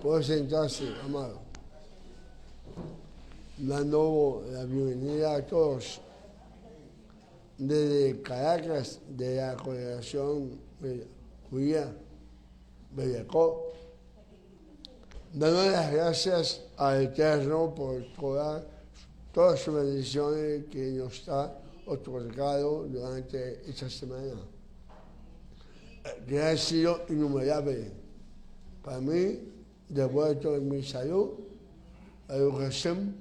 puede sentarse, amado. Dando la bienvenida a todos desde Caracas, de la Congregación Judía Bellacó, dando las gracias al Eterno por todas sus bendiciones que nos ha otorgado durante esta semana, que han sido innumerables. Para mí, devuelto en mi salud, a educación.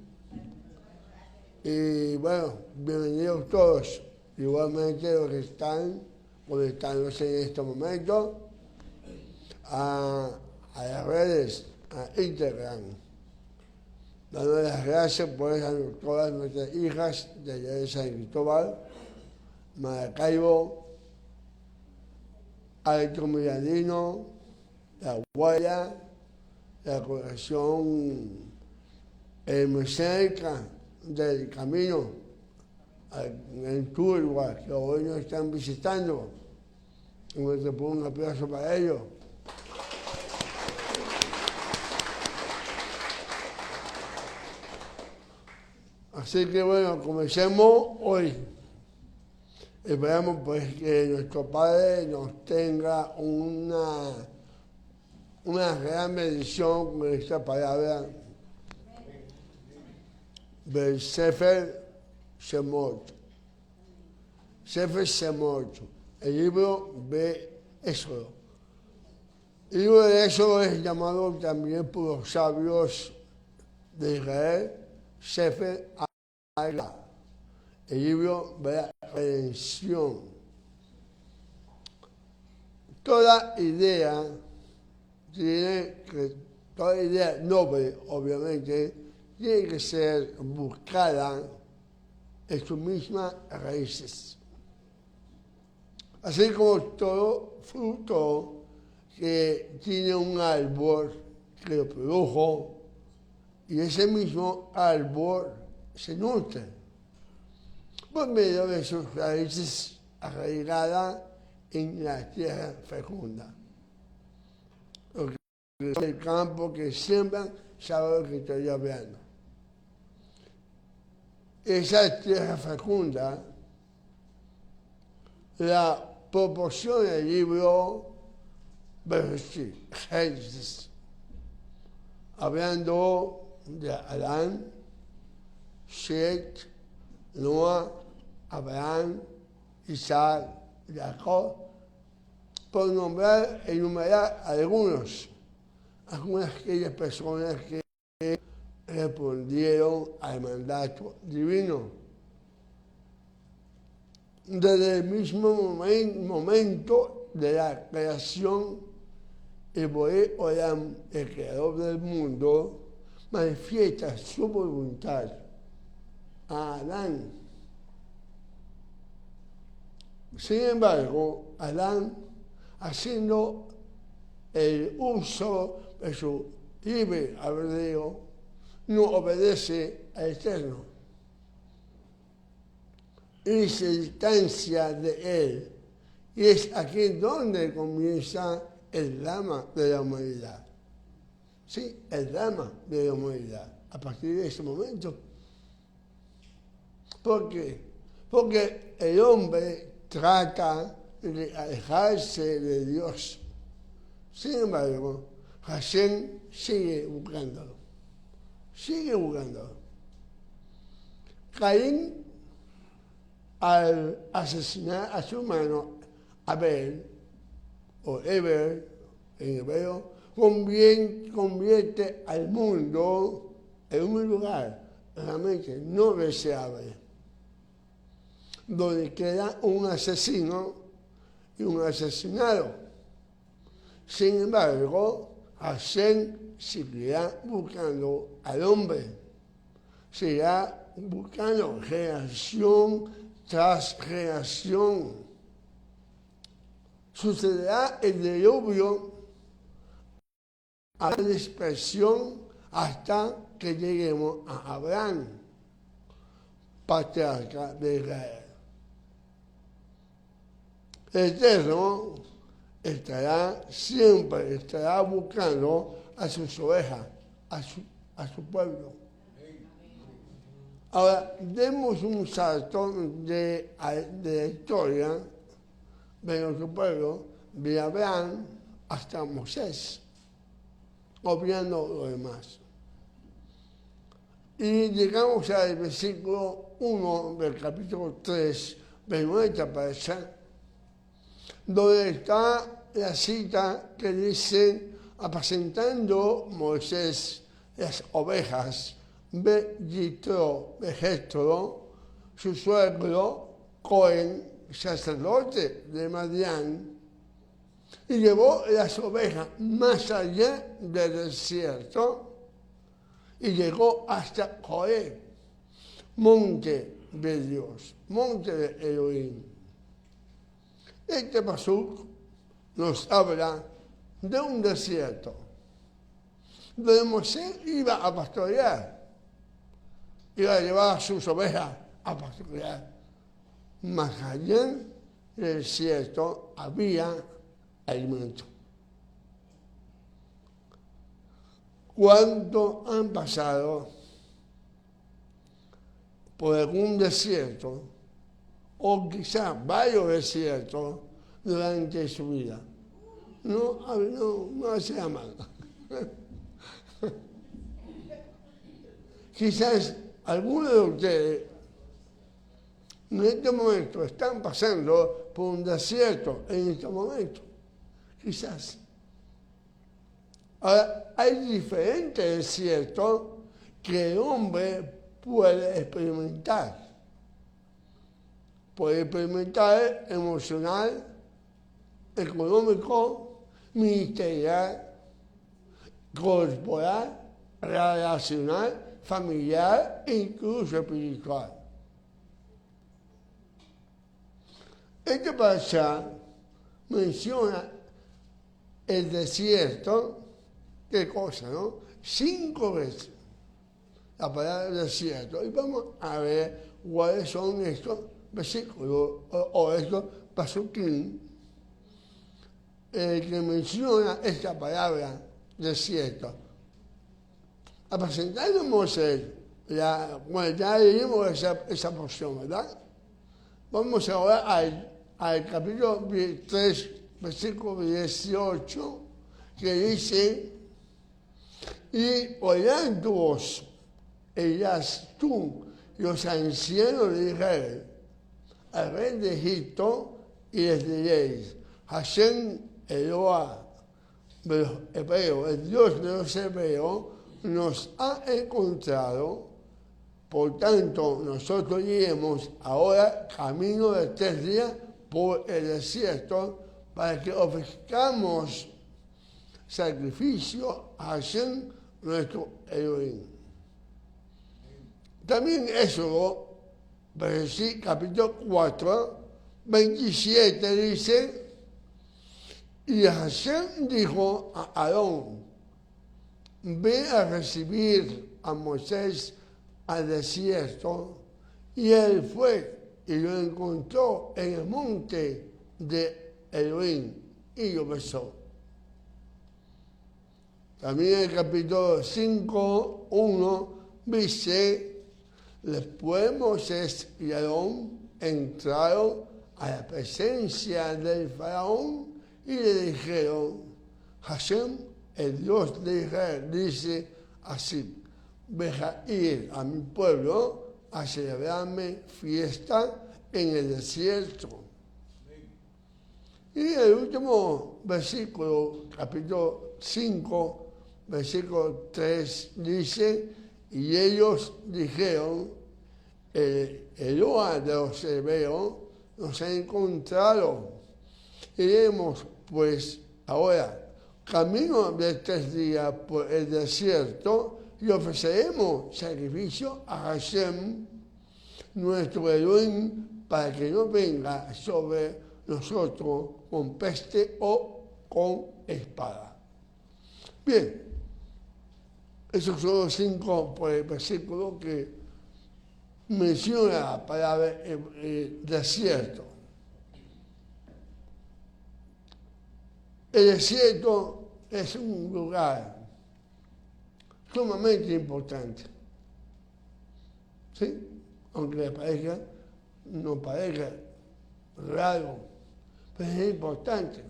Y bueno, bienvenidos todos, igualmente los que están conectándose en este momento a las redes, a Instagram, dando las gracias por todas nuestras hijas de San Cristóbal, Maracaibo, Alto Miradino, La Guaya, la Congregación cerca del camino en Turba, que hoy nos están visitando. Un aplauso para ellos. Así que bueno, comencemos hoy. Esperamos pues que nuestro Padre nos tenga una gran bendición con esta palabra del Sefer Shemot. Sefer Shemot, el libro de Éxodo. El libro de Éxodo es llamado también por los sabios de Israel Sefer Ha'ara, el libro de la redención. Toda idea noble, obviamente, tiene que ser buscada en sus mismas raíces. Así como todo fruto que tiene un árbol que lo produjo, y ese mismo árbol se nutre por medio de sus raíces arraigadas en la tierra fecunda. El campo que siembran sabe lo que estoy hablando. Esa tierra fecunda la proporciona el libro Bereshit, Génesis, hablando de Adán, Shet, Noah, Abraham, Isaac, Jacob, por enumerar algunas de aquellas personas que respondieron al mandato divino. Desde el mismo momento de la creación, el Boé Olam, el creador del mundo, manifiesta su voluntad a Adán. Sin embargo, Adán, haciendo el uso de su libre albedrío, no obedece al Eterno y se distancia de él. Y es aquí donde comienza el drama de la humanidad. Sí, el drama de la humanidad. A partir de ese momento. ¿Por qué? Porque el hombre trata de alejarse de Dios. Sin embargo, Hashem sigue buscándolo. Sigue buscándolo. Caín, al asesinar a su hermano Abel, o Eber en hebreo, convierte al mundo en un lugar realmente no deseable, donde queda un asesino y un asesinado. Sin embargo, Hashem seguirá buscando al hombre, seguirá buscando generación tras generación. Sucederá el diluvio a la dispersión hasta que lleguemos a Abraham, patriarca de Israel. El Eterno siempre estará buscando a sus ovejas, a su pueblo. Ahora, demos un salto de la historia de nuestro pueblo, de Abraham hasta Moisés, obviando lo demás. Y llegamos al versículo 1 del capítulo 3 de nuestra pareja, donde está la cita que dice: apacentando Moisés las ovejas de Jethro, su suegro, Cohen, sacerdote de Madián, y llevó las ovejas más allá del desierto y llegó hasta Horeb, monte de Dios, monte de Elohim. Este pasuk nos habla de un desierto, donde Moisés iba a pastorear, iba a llevar a sus ovejas a pastorear. Más allá del desierto había alimento. ¿Cuánto han pasado por algún desierto, o quizás varios desiertos, durante su vida? No se llaman. Quizás algunos de ustedes en este momento están pasando por un desierto en este momento. Quizás. Ahora, hay diferentes desiertos que el hombre puede experimentar. Puede experimentar emocional, económico, ministerial, corporal, relacional, familiar e incluso espiritual. Este pasaje menciona el desierto, ¿qué cosa, no? 5 veces la palabra desierto. Y vamos a ver cuáles son estos versículos o estos pasukim que menciona esta palabra desierto. Apacentando Moisés, ya leímos esa porción, ¿verdad? Vamos ahora al capítulo 3, versículo 18, que dice: y oirán tu voz, ellas tú, los ancianos de Israel, al rey de Egipto, y les diréis: Hashem Eloah de los hebreos, el Dios de los hebreos, nos ha encontrado. Por tanto, nosotros iremos ahora camino de 3 días por el desierto para que ofrezcamos sacrificio a Hashem, nuestro Elohim. También Éxodo, capítulo 4, 27 dice: y Hashem dijo a Aarón: ve a recibir a Moisés al desierto, y él fue y lo encontró en el monte de Elohim y lo besó. También el capítulo 5, 1 dice: después Moisés y Aarón entraron a la presencia del faraón y le dijeron: Hashem, el Dios de Israel, dice así: deja ir a mi pueblo a celebrarme fiesta en el desierto. Y el último versículo, capítulo 5, versículo 3, dice: y ellos dijeron: el Eloah de los hebreos nos ha encontrado. Iremos pues ahora camino de 3 días por el desierto y ofreceremos sacrificio a Hashem, nuestro Elohim, para que no venga sobre nosotros con peste o con espada. Bien, esos son los 5 versículos que menciona la palabra desierto. El desierto es un lugar sumamente importante. ¿Sí? Aunque la pareja no parezca raro, pero es importante.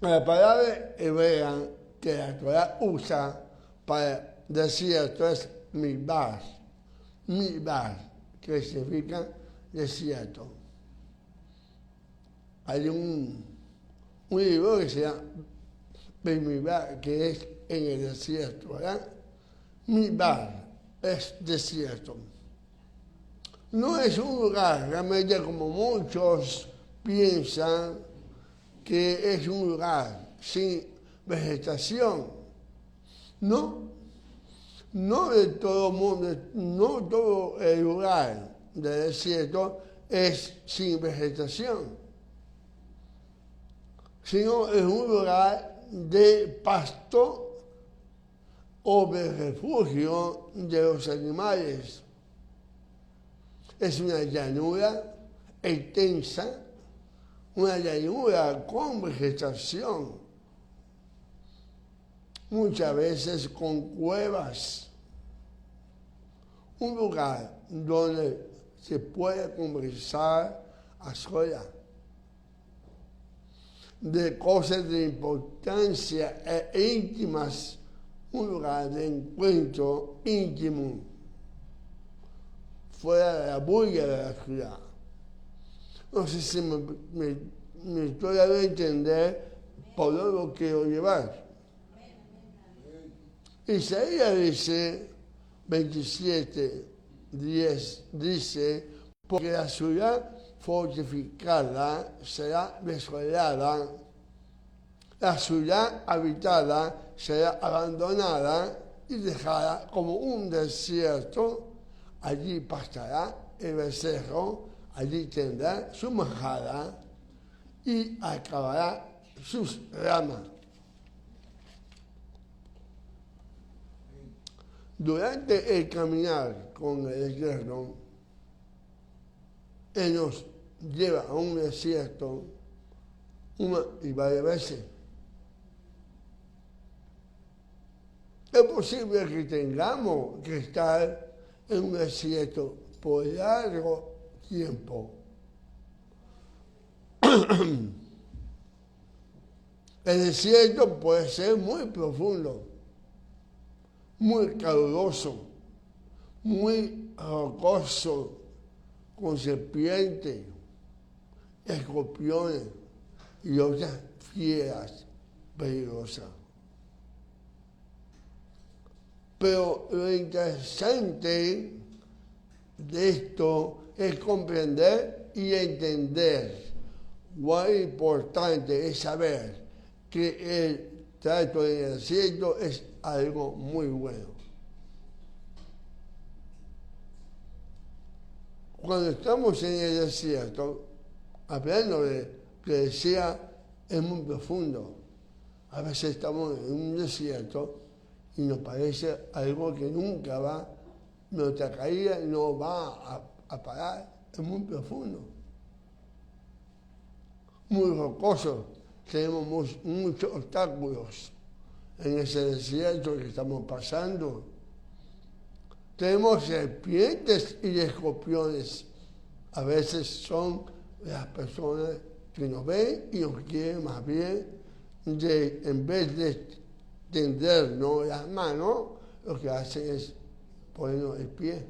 La palabra hebrea que la Torah usa para desierto es midbar. Midbar, que significa desierto. Hay un libro que se llama Midbar, que es en el desierto, ¿verdad? Midbar es desierto. No es un lugar realmente como muchos piensan que es un lugar sin vegetación. No de todo mundo, no todo el lugar del desierto es sin vegetación, sino es un lugar de pasto o de refugio de los animales. Es una llanura extensa, una llanura con vegetación, muchas veces con cuevas, un lugar donde se puede conversar a solas de cosas de importancia e íntimas, un lugar de encuentro íntimo, fuera de la bulla de la ciudad. No sé si me estoy dando a entender por dónde lo quiero llevar. Isaías dice, 27:10, dice, porque la ciudad fortificada será desolada, la ciudad habitada será abandonada y dejada como un desierto. Allí pastará el becerro, allí tendrá su majada y acabará sus ramas. Durante el caminar con el Eterno, Él nos lleva a un desierto una y varias veces. Es posible que tengamos que estar en un desierto por largo tiempo. El desierto puede ser muy profundo, muy caluroso, muy rocoso, con serpientes, escorpiones y otras fieras peligrosas. Pero lo interesante de esto es comprender y entender cuán importante es saber que el trato del desierto es algo muy bueno. Cuando estamos en el desierto, hablando de que el desierto es muy profundo, a veces estamos en un desierto y nos parece algo que nunca va, nuestra caída no va a parar, es muy profundo, muy rocoso, tenemos muchos obstáculos en ese desierto que estamos pasando. Tenemos serpientes y escorpiones. A veces son las personas que nos ven y nos quieren más bien, en vez de tendernos las manos, lo que hacen es ponernos el pie.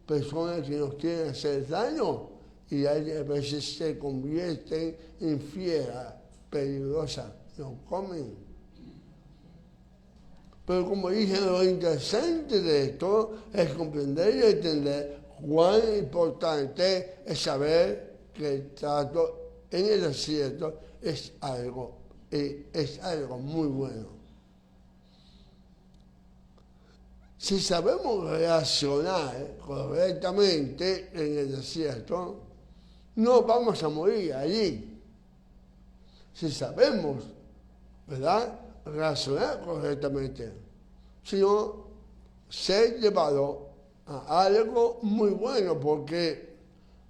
Personas que nos quieren hacer daño y a veces se convierten en fieras peligrosas, nos comen. Pero como dije, lo interesante de esto es comprender y entender cuán importante es saber que el trato en el desierto es algo muy bueno. Si sabemos reaccionar correctamente en el desierto, no vamos a morir allí. Si sabemos, ¿verdad?, razonar correctamente, sino ser llevado a algo muy bueno, porque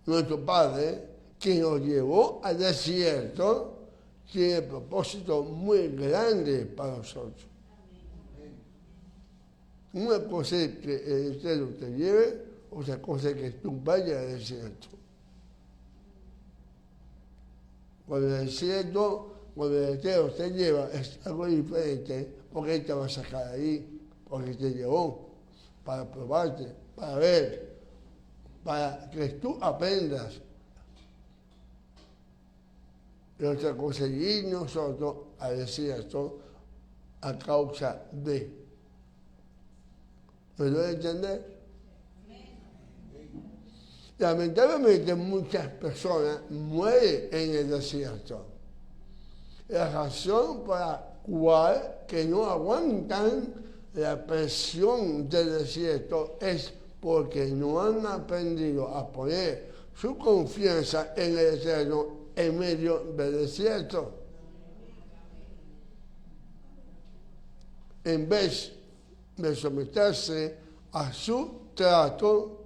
nuestro Padre, que nos llevó al desierto, tiene propósito muy grande para nosotros. Una cosa es que el Eterno te lleve, otra cosa es que tú vayas al desierto. Cuando el desierto, cuando el Eterno te lleva, es algo diferente, porque Él te va a sacar ahí, porque te llevó para probarte, para ver, para que tú aprendas. Y otra cosa es ir nosotros al desierto a causa de. ¿Me lo entender? Lamentablemente muchas personas mueren en el desierto. La razón por la cual que no aguantan la presión del desierto es porque no han aprendido a poner su confianza en el Eterno en medio del desierto. En vez de someterse a su trato,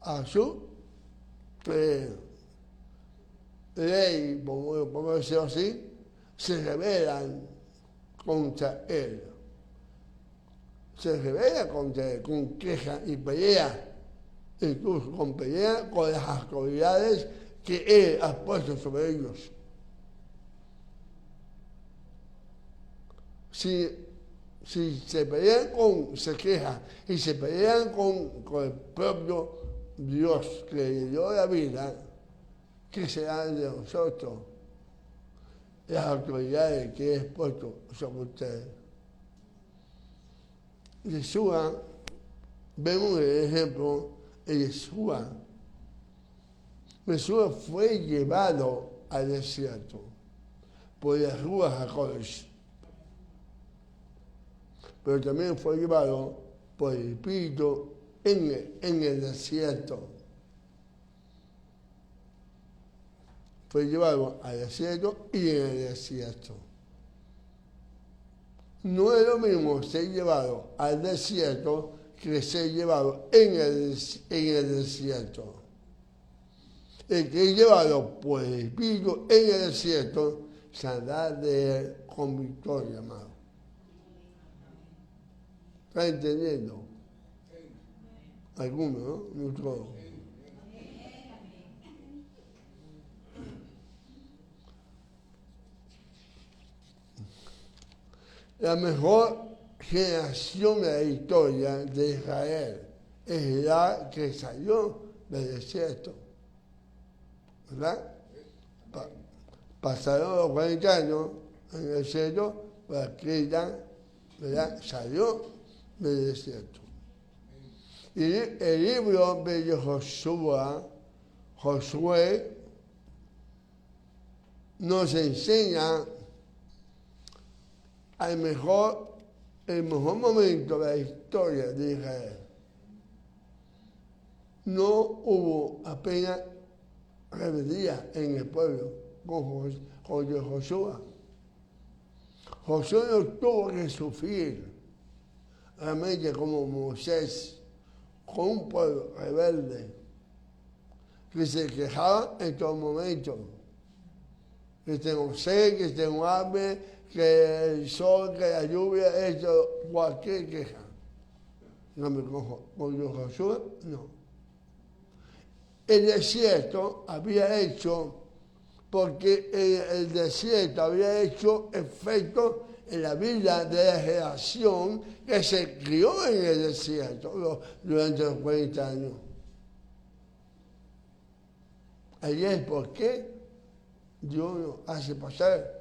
a su ley, podemos decirlo así, se rebelan contra él. Se rebelan contra él, con queja y pelea, incluso con pelea con las autoridades que él ha puesto sobre ellos. Si se pelean se quejan y se pelean con el propio Dios que le dio la vida, ¿qué será de nosotros? Las autoridades que he puesto sobre ustedes. Yeshua, vemos el ejemplo de Yeshua. Yeshua fue llevado al desierto por el Ruach HaKodesh, pero también fue llevado por el Espíritu en el desierto. Fue llevado al desierto y en el desierto. No es lo mismo ser llevado al desierto que ser llevado en el desierto. El que es llevado por el Espíritu en el desierto saldrá de él con victoria, amado. ¿Está entendiendo? Algunos, ¿no? No todos. La mejor generación de la historia de Israel es la que salió del desierto. ¿Verdad? Pasaron los 40 años en el desierto para que ella, ¿verdad?, salió del desierto. Y el libro de Josué, nos enseña el mejor momento de la historia de Israel. No hubo apenas rebeldía en el pueblo con Josué. Josué no tuvo que sufrir realmente como Moisés, con un pueblo rebelde que se quejaba en todo momento. Que tengo sed, que tengo hambre, que el sol, que la lluvia, esto, cualquier queja. No me cojo con Josué, no. El desierto había hecho, porque el desierto había hecho efecto en la vida de la generación que se crió en el desierto durante los 40 años. Ahí es por qué Dios nos hace pasar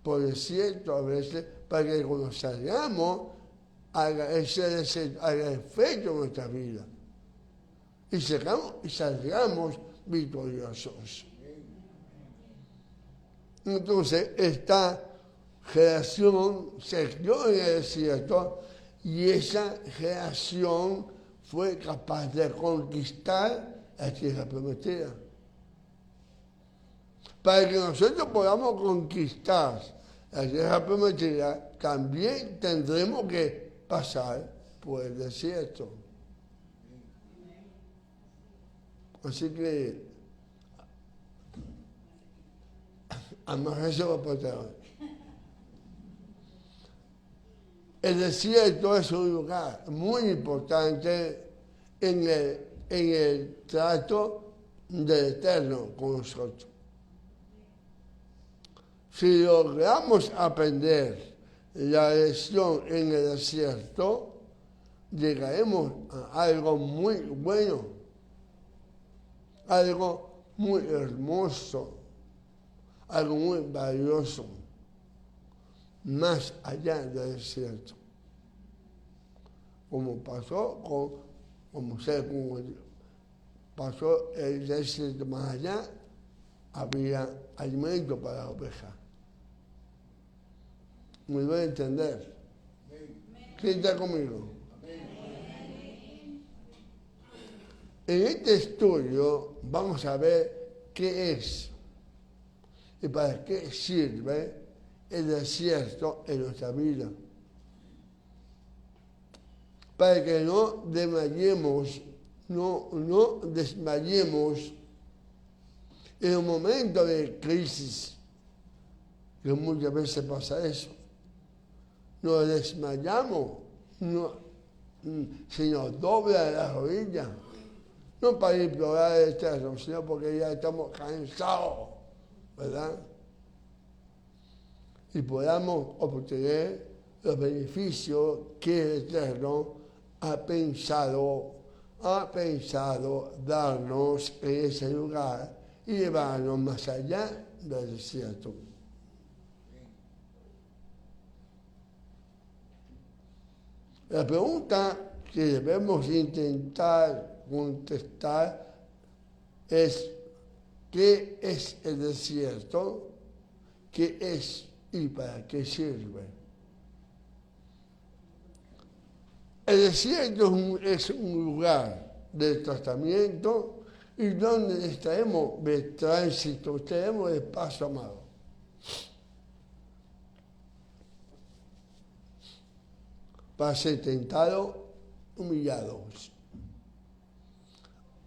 por el desierto a veces para que cuando salgamos haga efecto en nuestra vida y salgamos victoriosos. Entonces, esta generación se crió en el desierto y esa generación fue capaz de conquistar la tierra prometida. Para que nosotros podamos conquistar la tierra prometida, también tendremos que pasar por el desierto. Así que Además, eso va por tener. El desierto es un lugar muy importante en el trato del Eterno con nosotros. Si logramos aprender la lección en el desierto, llegaremos a algo muy bueno, algo muy hermoso, algo muy valioso, más allá del desierto. Como pasó pasó el desierto más allá, había alimento para la oveja. ¿Me voy a entender? ¿Quién está conmigo? En este estudio vamos a ver qué es y para qué sirve el desierto en nuestra vida. Para que no desmayemos, no desmayemos en un momento de crisis, que muchas veces pasa eso. Nos desmayamos, se nos dobla la rodilla, no para implorar el Eterno, sino porque ya estamos cansados, ¿verdad? Y podamos obtener los beneficios que el Eterno ha pensado darnos en ese lugar y llevarnos más allá del desierto. La pregunta que debemos intentar contestar es: ¿qué es el desierto? ¿Qué es y para qué sirve? El desierto es un lugar de tratamiento y donde estaremos de tránsito, estaremos de paso amado. Para ser tentados, humillados.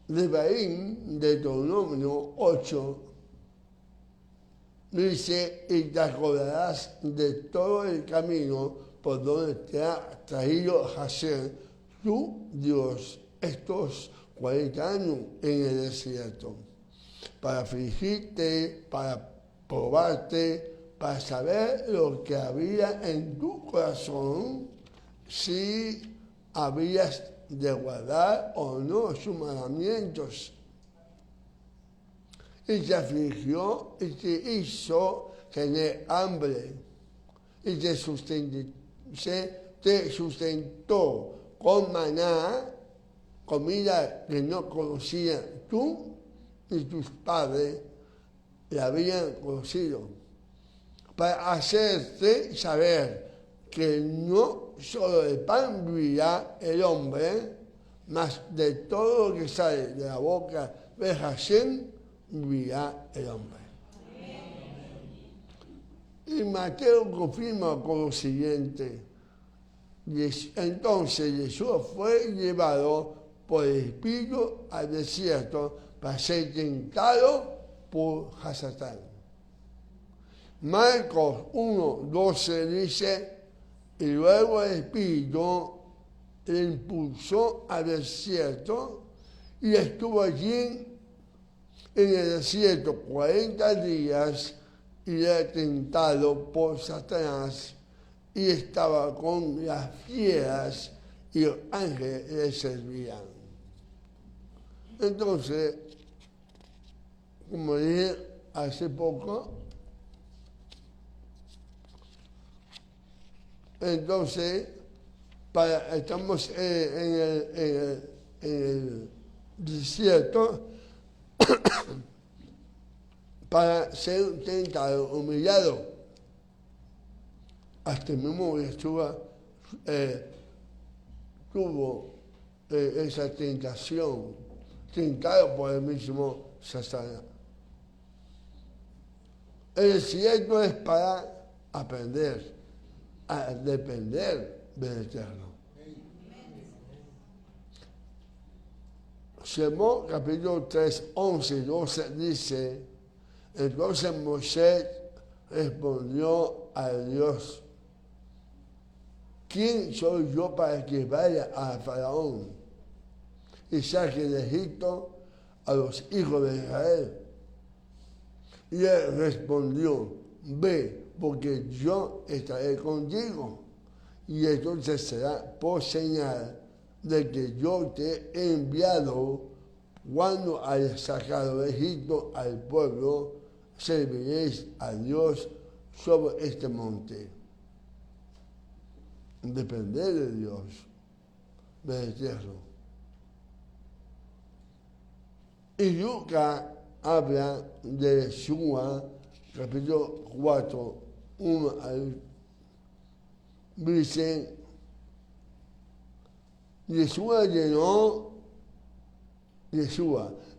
Devarim, de Deuteronomio 8, dice: y te acordarás de todo el camino por donde te ha traído Hashem, tu Dios, estos 40 años en el desierto, para afligirte, para probarte, para saber lo que había en tu corazón, si habías de guardar o no sus mandamientos. Y te afligió y te hizo tener hambre y te sustentó con maná, comida que no conocías tú ni tus padres la habían conocido, para hacerte saber que no solo de pan vivirá el hombre, mas de todo lo que sale de la boca de Hashem vivirá el hombre. Y Mateo confirma con lo siguiente: entonces Jesús fue llevado por el Espíritu al desierto para ser tentado por Satán. Marcos 1:12 dice: y luego el Espíritu le impulsó al desierto y estuvo allí en el desierto 40 días y era tentado por Satanás y estaba con las fieras y los ángeles le servían. Entonces, como dije hace poco, entonces estamos en el desierto para ser tentado, humillado. Hasta el mismo Yeshua tuvo esa tentación, tentado por el mismo Satanás. El desierto es para aprender a depender del Eterno. Shemot capítulo 3, 11 y 12 dice: entonces Moisés respondió a Dios: ¿quién soy yo para que vaya a Faraón y saque de Egipto a los hijos de Israel? Y él respondió: ve, porque yo estaré contigo, y entonces será por señal de que yo te he enviado. Cuando hayas sacado de Egipto al pueblo, serviréis a Dios sobre este monte. Depender de Dios, obedecerlo. Y Lucas habla de Yeshua, capítulo 4, 1 al dice: Yeshua,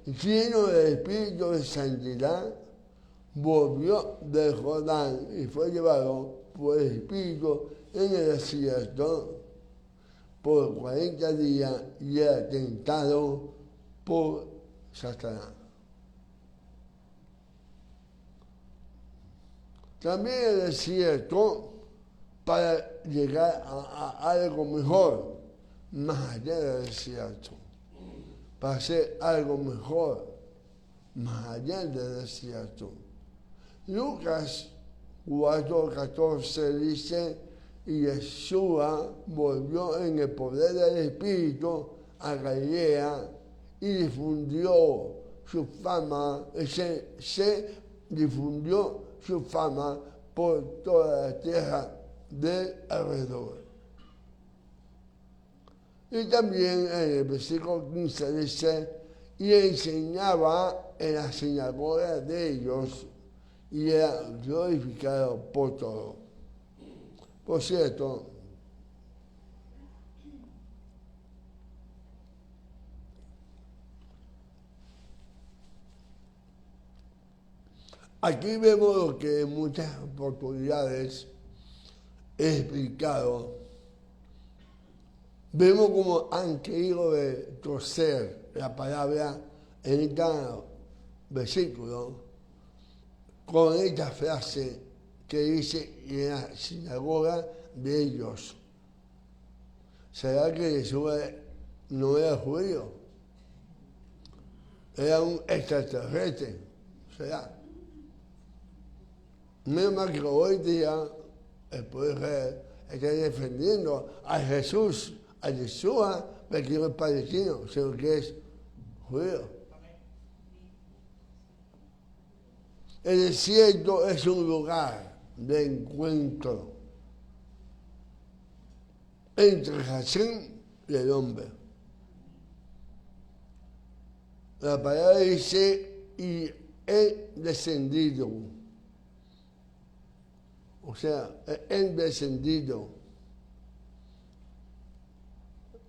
lleno del Espíritu de Santidad, volvió del Jordán y fue llevado por el Espíritu en el desierto por 40 días y era tentado por Satanás. También el desierto para llegar a algo mejor, más allá del desierto. Para hacer algo mejor, más allá del desierto. Lucas 4:14 dice: y Yeshua volvió en el poder del Espíritu a Galilea y difundió su fama, se difundió su fama por toda la tierra del alrededor. Y también en el versículo 15 dice: y enseñaba en la sinagoga de ellos y era glorificado por todos. Por cierto, aquí vemos lo que en muchas oportunidades he explicado. Vemos cómo han querido torcer la palabra en este versículo con esta frase que dice en la sinagoga de ellos. ¿Será que Jesús no era judío? Era un extraterrestre. ¿Será? Menos mal que hoy día el poder está defendiendo a Jesús, a Yeshua, porque no es palestino, sino que es judío. El desierto es un lugar de encuentro entre Hashem y el hombre. La palabra dice: y he descendido. O sea, he descendido.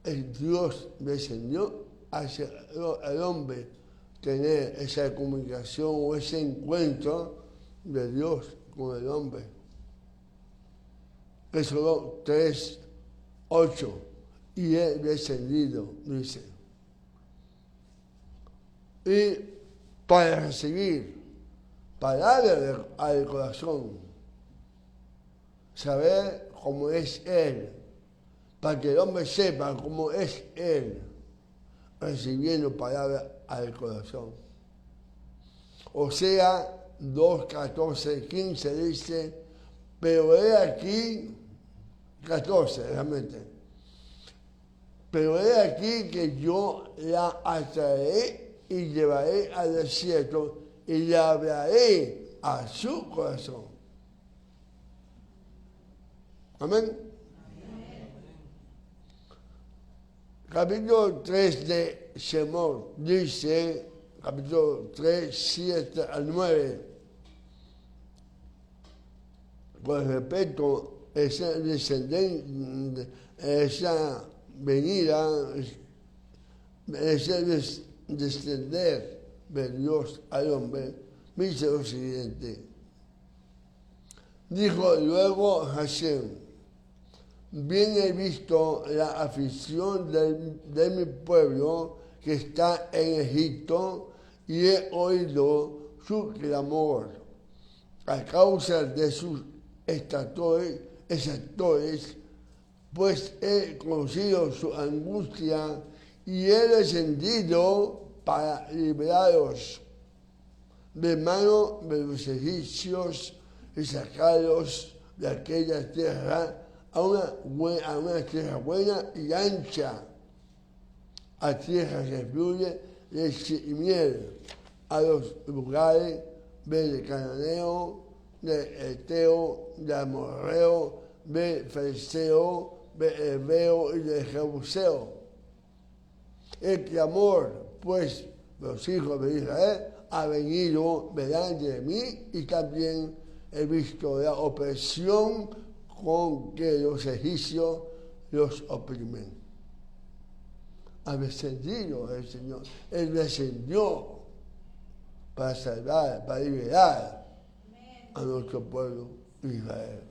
El Dios descendió hacia el hombre, tener esa comunicación o ese encuentro de Dios con el hombre. Éxodo 3:8, y he descendido, dice. Y para recibir palabras al corazón, saber cómo es Él, para que el hombre sepa cómo es Él, recibiendo palabras al corazón. O sea, 2:14-15 dice: pero he aquí, 14 realmente, pero he aquí que yo la atraeré y llevaré al desierto y le hablaré a su corazón. Amén. Capítulo 3 de Shemot dice, capítulo 3, 7 al 9, con respecto a esa descendencia, esa venida, ese descender de Dios al hombre, dice lo siguiente: dijo luego Hashem: bien he visto la aflicción de mi pueblo que está en Egipto y he oído su clamor. a causa de sus exactores, pues he conocido su angustia y he descendido para liberaros de mano de los egipcios y sacarlos de aquella tierra a una tierra buena y ancha, a tierra que fluye leche y miel, a los lugares de Cananeo, de Eteo, de Amorreo, de Fereceo, de Heveo y de Jebuseo. El clamor, pues, de los hijos de Israel ha venido delante de mí y también he visto la opresión con que los egipcios los oprimen. Ha descendido el Señor. Él descendió para salvar, para liberar a nuestro pueblo Israel.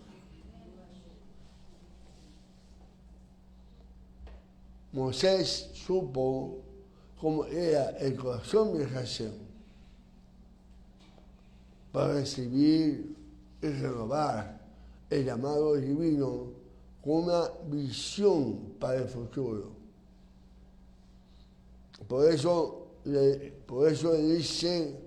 Moisés supo cómo era el corazón de Hashem para recibir y renovar el llamado divino con una visión para el futuro. Por eso le dice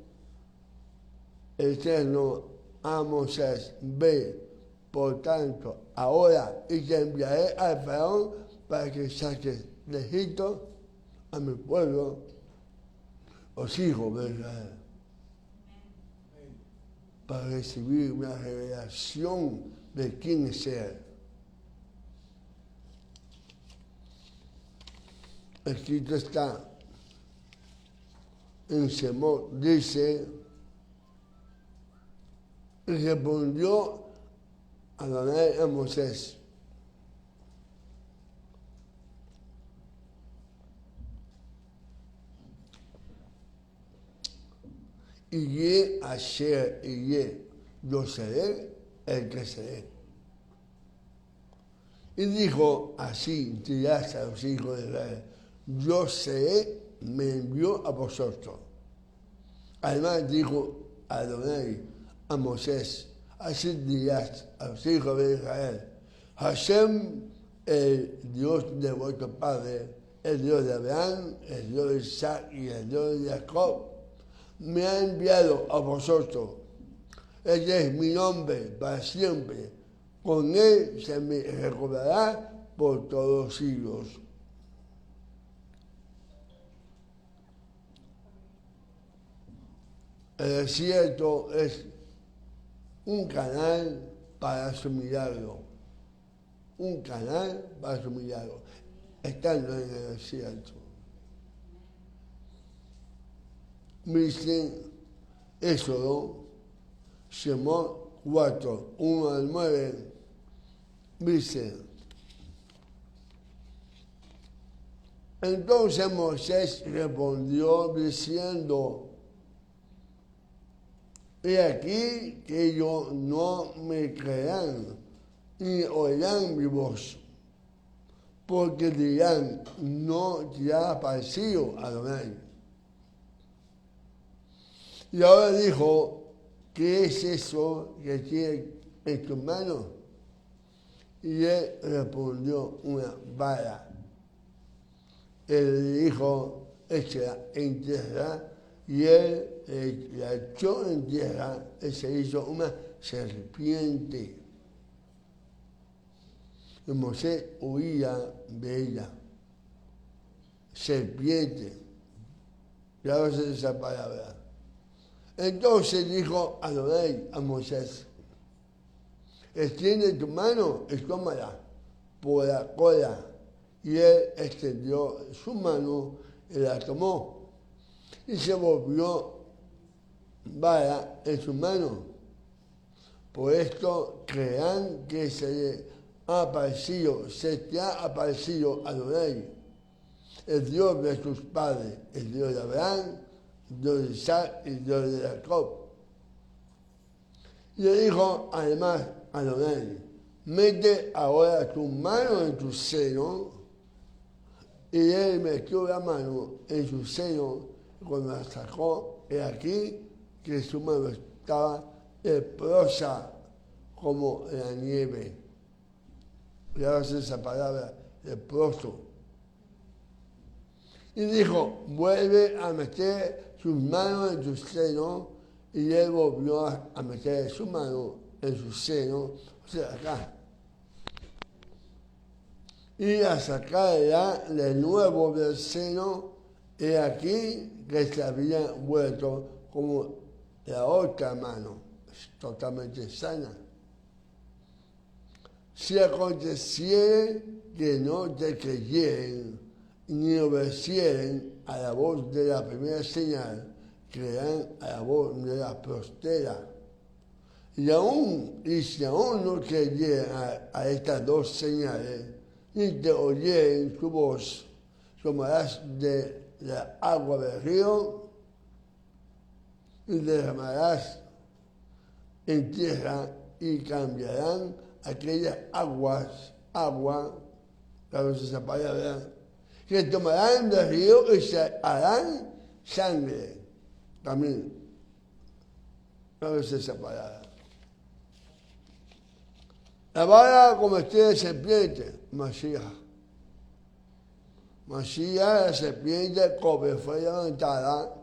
el Eterno a Moisés: ve, por tanto, ahora y te enviaré al faraón para que saques de Egipto a mi pueblo, los hijos de Israel, para recibir una revelación de quién es Él. Escrito está en Shemot, dice, y respondió Adonai a Moisés: Yé Asher Yé, yo seré el que seré. Y dijo: así dirás a los hijos de Israel: yo seré, me envió a vosotros. Además dijo Adonai a Moisés: así dirás a los hijos de Israel: Hashem, el Dios de vuestro padre, el Dios de Abraham, el Dios de Isaac y el Dios de Jacob, me ha enviado a vosotros. Ese es mi nombre para siempre. Con él se me recordará por todos los siglos. El desierto es un canal para su milagro. Un canal para su milagro. Estando en el desierto. Dice Éxodo, Shemot 4, 1 al 9, dice: entonces Moisés respondió diciendo: he aquí que ellos no me creerán ni oirán mi voz, porque dirán: no te ha parecido Adonai. Y ahora dijo: ¿qué es eso que tienes en tus manos? Y él respondió: una vara. Él dijo: échala en tierra. Y él la echó en tierra y se hizo una serpiente. Y Moisés huía de ella. Serpiente. Y ahora se esa palabra. Entonces dijo Adonai a Moisés: extiende tu mano y tómala por la cola. Y él extendió su mano y la tomó. Y se volvió vara en su mano. Por esto crean que se te ha aparecido Adonai, el Dios de tus padres, el Dios de Abraham, el Dios de Isaac y el Dios de Jacob. Y le dijo además a Adonai: mete ahora tu mano en tu seno. Y él metió la mano en su seno. Cuando la sacó, he aquí que su mano estaba leprosa como la nieve. Ya ves esa palabra, leproso. Y dijo, vuelve a meter sus manos en tu seno. Y él volvió a meter su mano en su seno, o sea, acá. Y a sacarla de nuevo del seno, y aquí que se había vuelto como la otra mano, totalmente sana. Si aconteciere que no te creyeren, ni obedecieren a la voz de la primera señal, creerán a la voz de la postera. Y si aún no creyeren a estas dos señales, ni te oyeren su voz, tomarás de la agua del río y derramarás en tierra y cambiarán aquellas agua, claro, esa palabra, que tomarán del río y se harán sangre. También, claro, esa palabra. La vara convertida en serpiente, Mashiach. Mashiach, la serpiente, como fue levantada,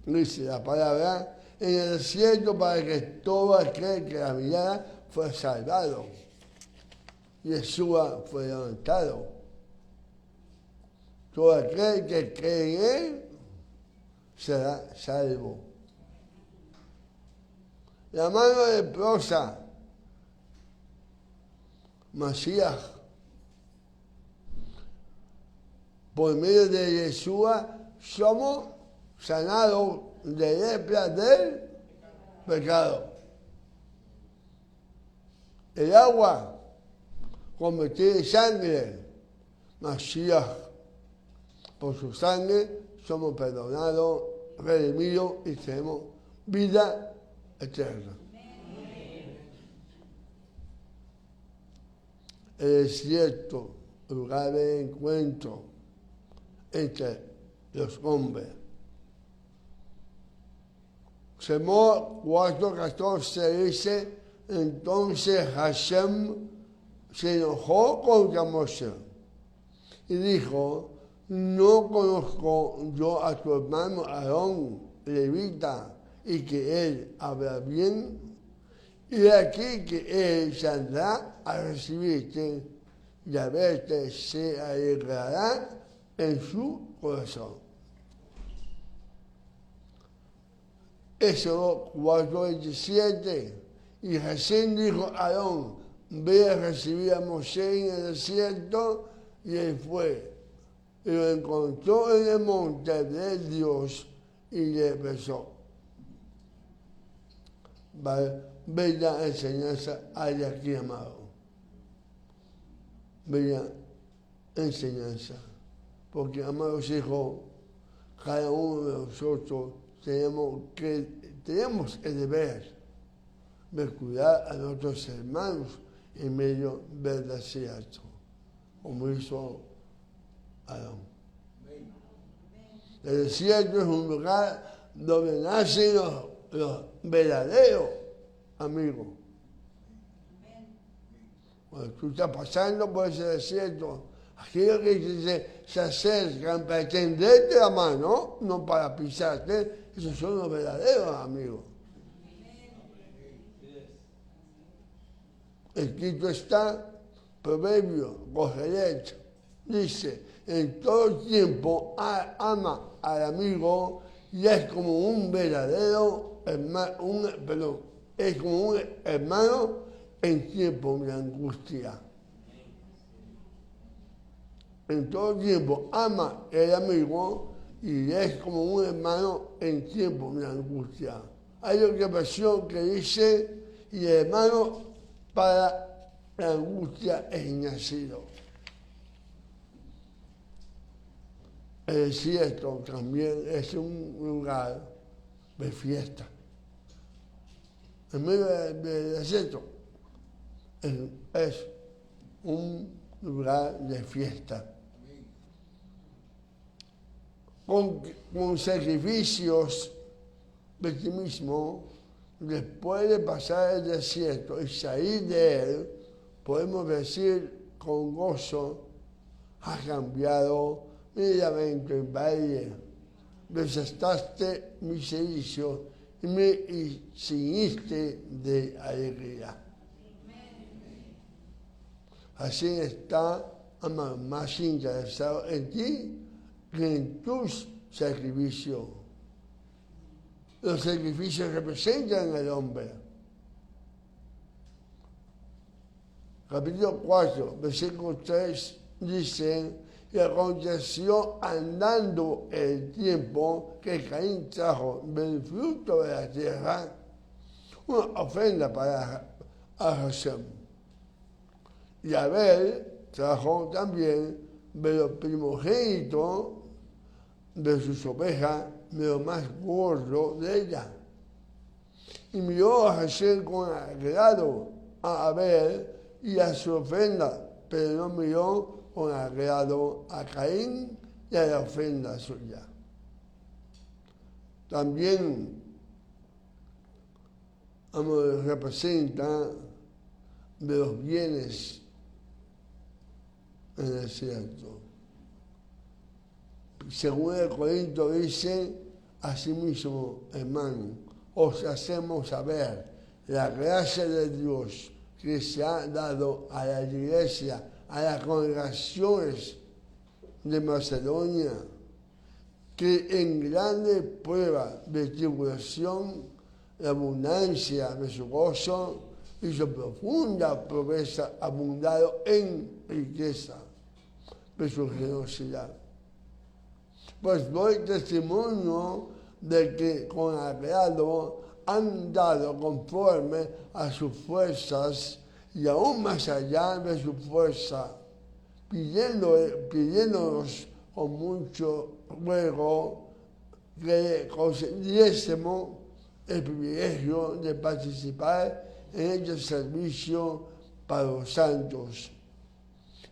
dice la palabra, en el desierto para que todo aquel que la mirara fue salvado. Yeshua fue levantado. Todo aquel que cree en él será salvo. La mano de prosa, Mashiach, por medio de Yeshua somos sanados de lepra del pecado. El agua convertida en sangre, Mashiach, por su sangre somos perdonados, redimidos y tenemos vida eterna. El desierto, lugar de encuentro entre los hombres. Shemot 4:14 dice, entonces Hashem se enojó contra Moshe y dijo, no conozco yo a tu hermano Aarón, levita, y que él habla bien, y aquí que él saldrá a recibirte y a verte se alegrará en su corazón. Éxodo 4:27, y Hashem dijo a Aarón, ve a recibir a Moshe en el desierto, y él fue, y lo encontró en el monte de Dios y le besó. Bella enseñanza hay aquí, amado. Bella enseñanza. Porque, amados hijos, cada uno de nosotros tenemos el deber de cuidar a nuestros hermanos en medio del desierto, como hizo Adán. El desierto es un lugar donde nacen los verdaderos amigos. Cuando tú estás pasando por ese desierto, aquellos que se acercan para extenderte la mano, no para pisarte, esos son los verdaderos amigos. Escrito está, Proverbio, Cogelet, dice, en todo tiempo ama al amigo y es como un verdadero hermano, es como un hermano en tiempo de angustia. En todo tiempo ama el amigo y es como un hermano en tiempo de angustia. Hay otra versión que dice, y el hermano para la angustia es nacido. El desierto también es un lugar de fiesta. En medio del desierto es un lugar de fiesta. Con sacrificios de ti mismo, después de pasar el desierto y salir de él, podemos decir con gozo, ha cambiado mi lamento en valle, desataste mi silicio y me ceñiste de alegría. Así está, amado, más interesado en ti que en tus sacrificios. Los sacrificios representan al hombre. Capítulo 4, versículo 3 dice, y aconteció andando el tiempo que Caín trajo del fruto de la tierra una ofrenda para Hashem. Y Abel trajo también de lo primogénito de sus ovejas, de lo más gordo de ella. Y miró a Hashem con agrado a Abel y a su ofrenda, pero no miró con agrado a Caín y a la ofrenda suya. También representa de los bienes en el desierto. Según el Corinto dice, asimismo, hermano, os hacemos saber la gracia de Dios que se ha dado a la iglesia, a las congregaciones de Macedonia, que en grande prueba de tribulación, la abundancia de su gozo y su profunda pobreza abundado en riqueza de su generosidad. Pues doy testimonio de que con agrado han dado conforme a sus fuerzas y aún más allá de su fuerza, pidiéndonos con mucho ruego que concediésemos el privilegio de participar en este servicio para los santos.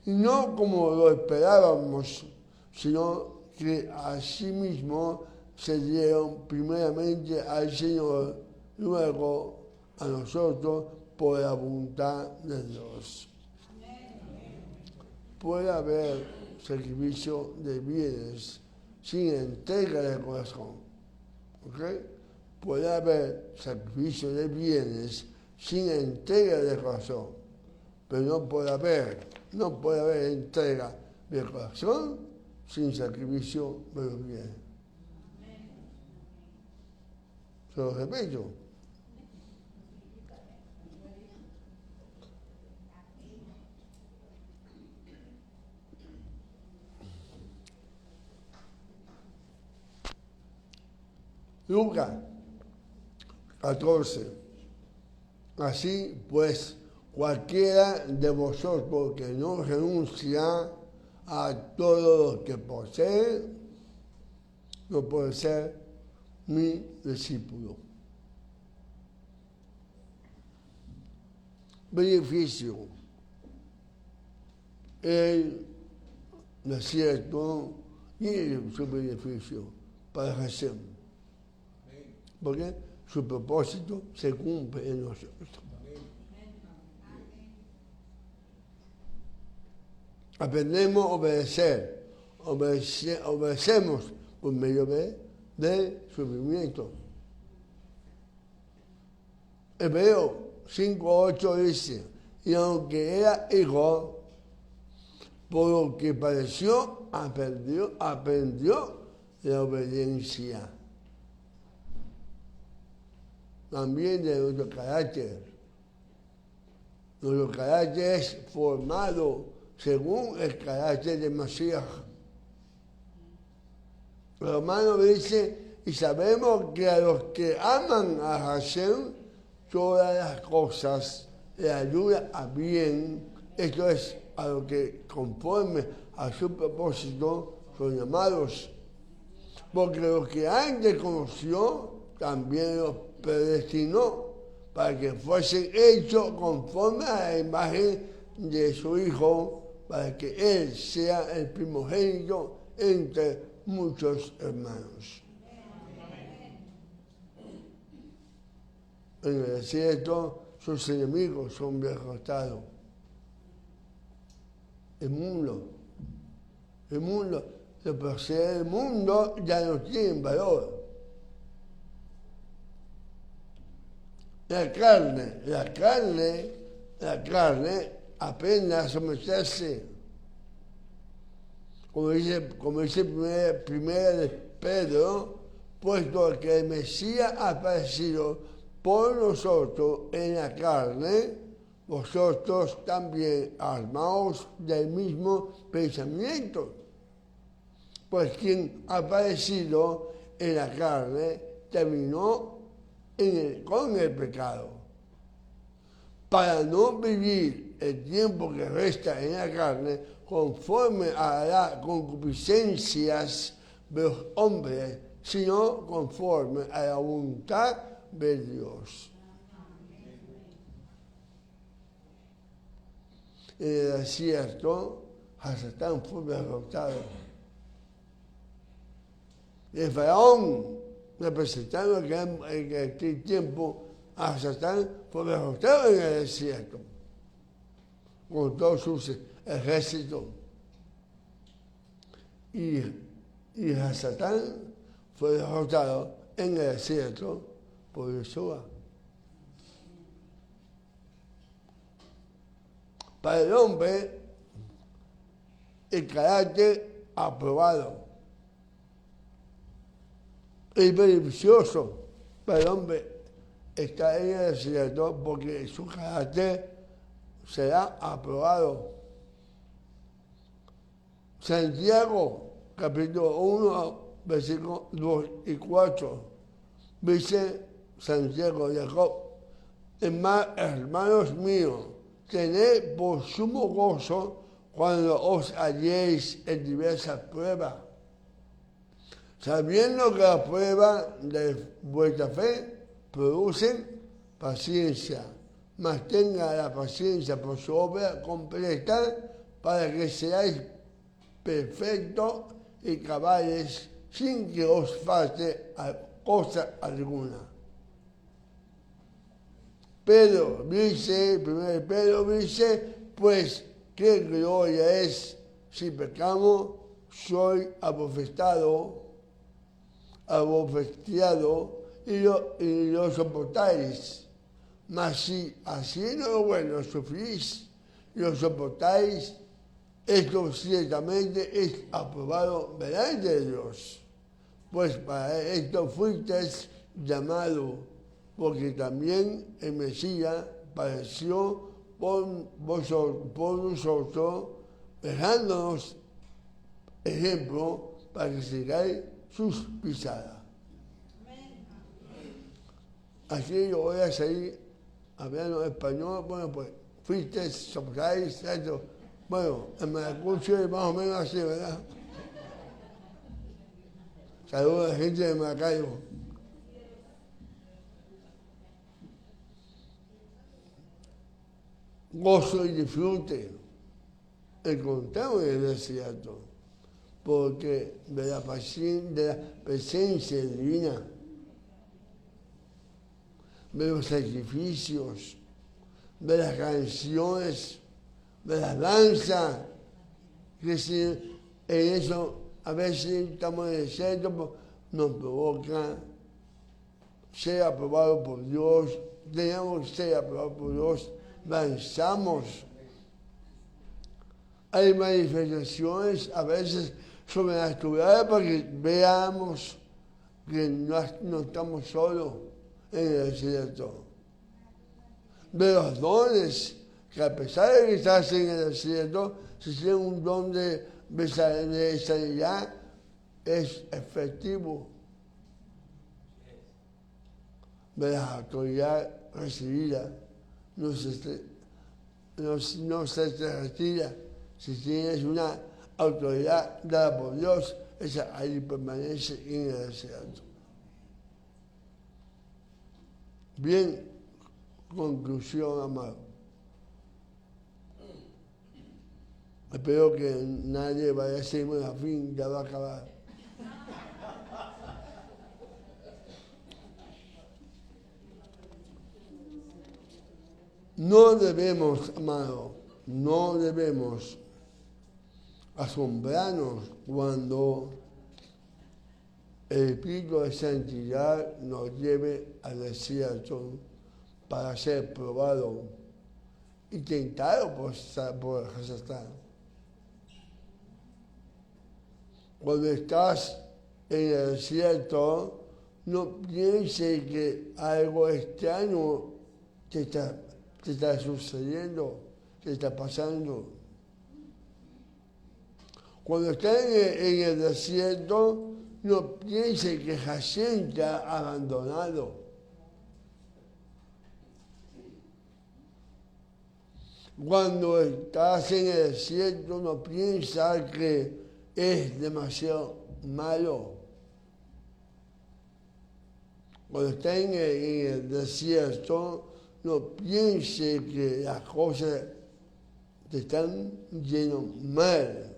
Y no como lo esperábamos, sino que asimismo se dieron primeramente al Señor, luego a nosotros por la voluntad de Dios. Puede haber sacrificio de bienes sin entrega de corazón. ¿Ok? Puede haber sacrificio de bienes sin entrega de corazón. Pero no puede haber entrega de corazón sin sacrificio de los bienes. Se lo repito. Lucas 14. Así pues, cualquiera de vosotros que no renuncia a todo lo que posee, no puede ser mi discípulo. Beneficio. El desierto tiene su beneficio para Hashem. Porque su propósito se cumple en nosotros. Aprendemos a obedecer. Obedecemos por medio del sufrimiento. Hebreo 5:8 dice, y aunque era hijo, por lo que padeció, aprendió la obediencia. También de nuestro carácter. Nuestro carácter es formado según el carácter de Mashiach. Romanos dice, y sabemos que a los que aman a Hashem, todas las cosas le ayudan a bien, esto es, a lo que conforme a su propósito son llamados. Porque los que antes conoció, también los predestinó para que fuesen hechos conforme a la imagen de su Hijo, para que Él sea el primogénito entre muchos hermanos. En el desierto sus enemigos son derrotados. El mundo, los placeres del mundo ya no tienen valor. La carne aprende a someterse. Como dice primera de Pedro, puesto que el Mesías ha aparecido por nosotros en la carne, vosotros también armaos del mismo pensamiento. Pues quien ha aparecido en la carne terminó con el pecado, para no vivir el tiempo que resta en la carne conforme a las concupiscencias de los hombres, sino conforme a la voluntad de Dios. En el desierto, Hasatán fue derrotado. El faraón, representando que en aquel tiempo Hasatán fue derrotado en el desierto con todos sus ejércitos. Y Hasatán fue derrotado en el desierto por Yeshua. Para el hombre, el carácter aprobado es beneficioso para el hombre estar en el desierto porque su carácter será aprobado. Santiago, capítulo 1, versículos 2 y 4, dice Santiago de Jacob: hermanos míos, tened por sumo gozo cuando os halléis en diversas pruebas, sabiendo que las pruebas de vuestra fe producen paciencia, mas tenga la paciencia por su obra completa, para que seáis perfectos y cabales, sin que os falte cosa alguna. Pedro dice, primero Pedro dice, pues qué gloria es si pecamos, soy abofeteado y lo soportáis. Mas si haciendo lo bueno sufrís y lo soportáis, esto ciertamente es aprobado delante de Dios. Pues para esto fuisteis llamados, porque también el Mesías padeció por nosotros, dejándonos ejemplo para que sigáis sus pisadas. Así yo voy a seguir hablando español. Bueno, pues fuisteis, soportáis, esto. Bueno, en Maracucho es más o menos así, ¿verdad? Saludos a la gente de Maracaibo. Gozo y disfrute encontramos en el desierto, porque de la presencia divina, de los sacrificios, de las canciones, de las danzas, que si en eso a veces estamos en el desierto, pues, nos provoca ser aprobado por Dios, tenemos que ser aprobados por Dios, danzamos. Hay manifestaciones a veces sobrenaturales para que veamos que no estamos solos en el desierto. De los dones, que a pesar de que estás en el desierto, si tienes un don de sanidad, es efectivo. De la autoridad recibida, no se te retira. Si tienes una autoridad dada por Dios, esa ahí permanece en el desierto. Bien, conclusión, amado. Espero que nadie vaya a decirme a fin, ya va a acabar. No debemos, amado, no debemos asombrarnos cuando el Espíritu de Santidad nos lleve al desierto para ser probado y tentado por Satán. Cuando estás en el desierto, no pienses que algo extraño te está sucediendo, te está pasando. Cuando estás en el desierto, no pienses que Hashem te ha abandonado. Cuando estás en el desierto, no piensas que es demasiado malo. Cuando estás en el desierto, no pienses que las cosas te están yendo mal.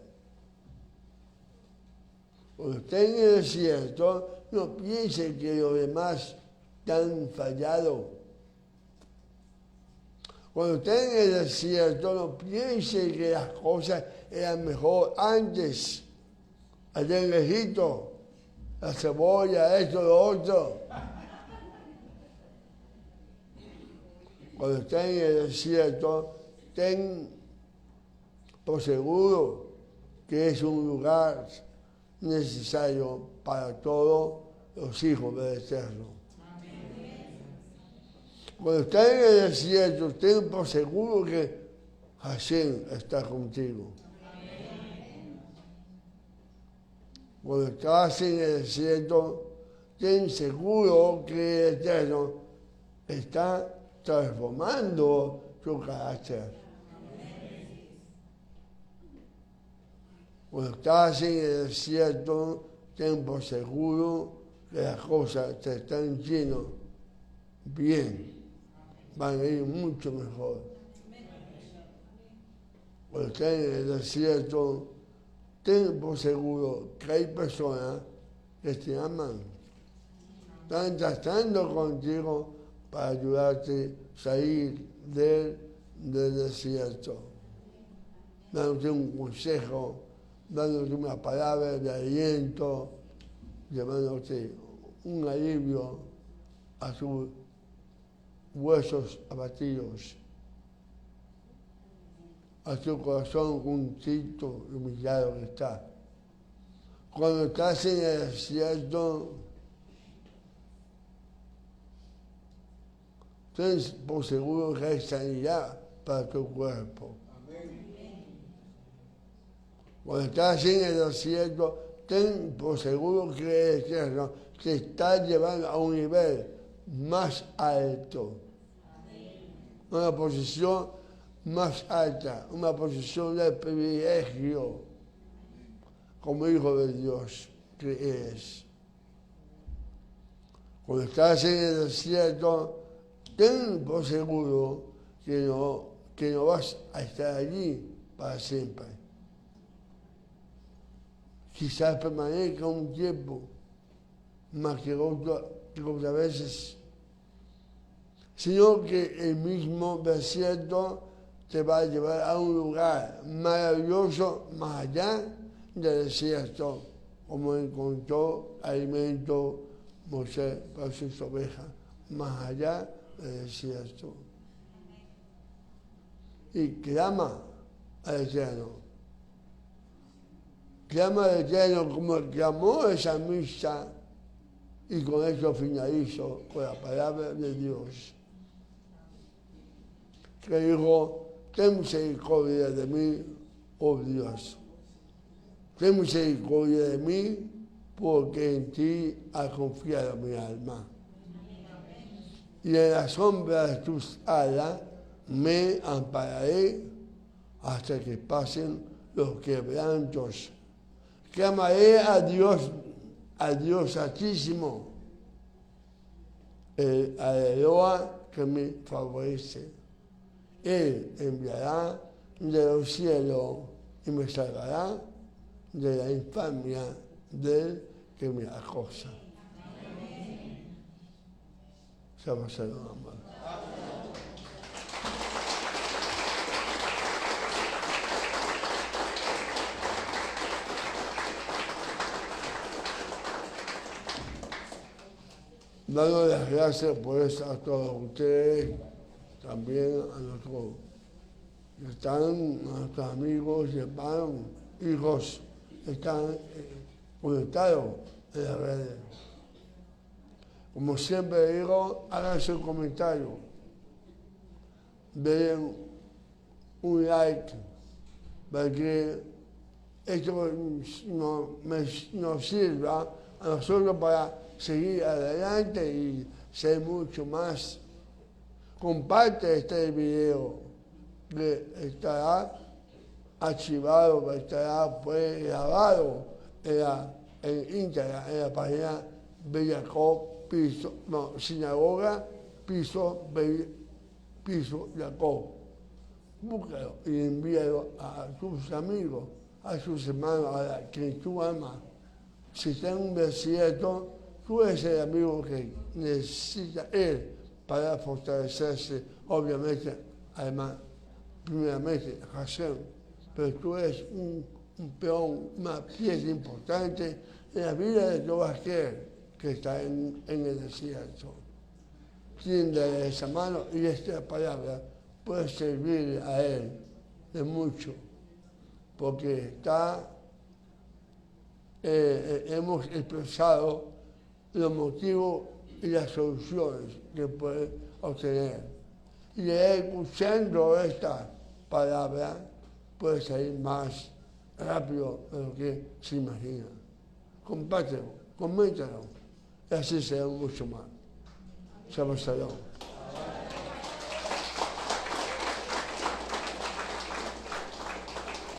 Cuando estás en el desierto, no pienses que los demás te han fallado. Cuando estás en el desierto, no pienses que las cosas eran mejor antes. Allá en Egipto, la cebolla, esto, lo otro. Cuando estás en el desierto, ten por seguro que es un lugar necesario para todos los hijos del Eterno. Cuando estás en el desierto, ten por seguro que Hashem está contigo. Cuando estás en el desierto, ten seguro que el Eterno está transformando tu carácter. Cuando estás en el desierto, ten por seguro que las cosas te están yendo bien, van a ir mucho mejor. Cuando estás en el desierto, ten por seguro que hay personas que te aman, están tratando contigo para ayudarte a salir del desierto, dándote un consejo, dándote una palabra de aliento, llevándote un alivio a tus huesos abatidos, a tu corazón juntito y humillado que está. Cuando estás en el desierto, ten por seguro que hay sanidad para tu cuerpo. Cuando estás en el desierto, ten por seguro que el Eterno te está llevando a un nivel más alto. Una posición más alta, una posición de privilegio como hijo de Dios que eres. Cuando estás en el desierto, ten por seguro que no vas a estar allí para siempre. Quizás permanezca un tiempo, más que otras veces, sino que el mismo desierto te va a llevar a un lugar maravilloso más allá del desierto, como encontró alimento Moisés para sus ovejas, más allá del desierto. Y clama al Eterno. Clama al Eterno como clamó esa misa, y con eso finalizo con la palabra de Dios. Que dijo: ten misericordia de mí, oh Dios. Ten misericordia de mí, porque en ti ha confiado mi alma. Y en la sombra de tus alas me ampararé hasta que pasen los quebrantos. Clamaré a Dios Altísimo, el Aleluya que me favorece. Él enviará de los cielos y me salvará de la infamia del que me acosa. Shabbat shalom. dando las gracias pues a todos ustedes, también a nuestros que están, a nuestros amigos, hermanos, hijos, que están conectados en las redes. Como siempre digo, hagan su comentario, den un like para que esto nos sirva a nosotros para seguir adelante y ser mucho más. Comparte este video que estará archivado, que estará pues, grabado en Instagram, en la página Bellacó Piso, no, Sinagoga Piso Jacob. Búscalo y envíalo a tus amigos, a sus hermanos, a quien tú amas. Si está en un desierto, tú eres el amigo que necesita él para fortalecerse, obviamente, además, primeramente, Hashem, pero tú eres un peón, una pieza importante en la vida de todo aquel que está en el desierto. Tiende esa mano y esta palabra puede servir a él de mucho, porque hemos expresado los motivos y las soluciones que puede obtener. Y escuchando esta palabra puede salir más rápido de lo que se imagina. Compártelo, coméntalo, y así será mucho más. Shabbat Shalom.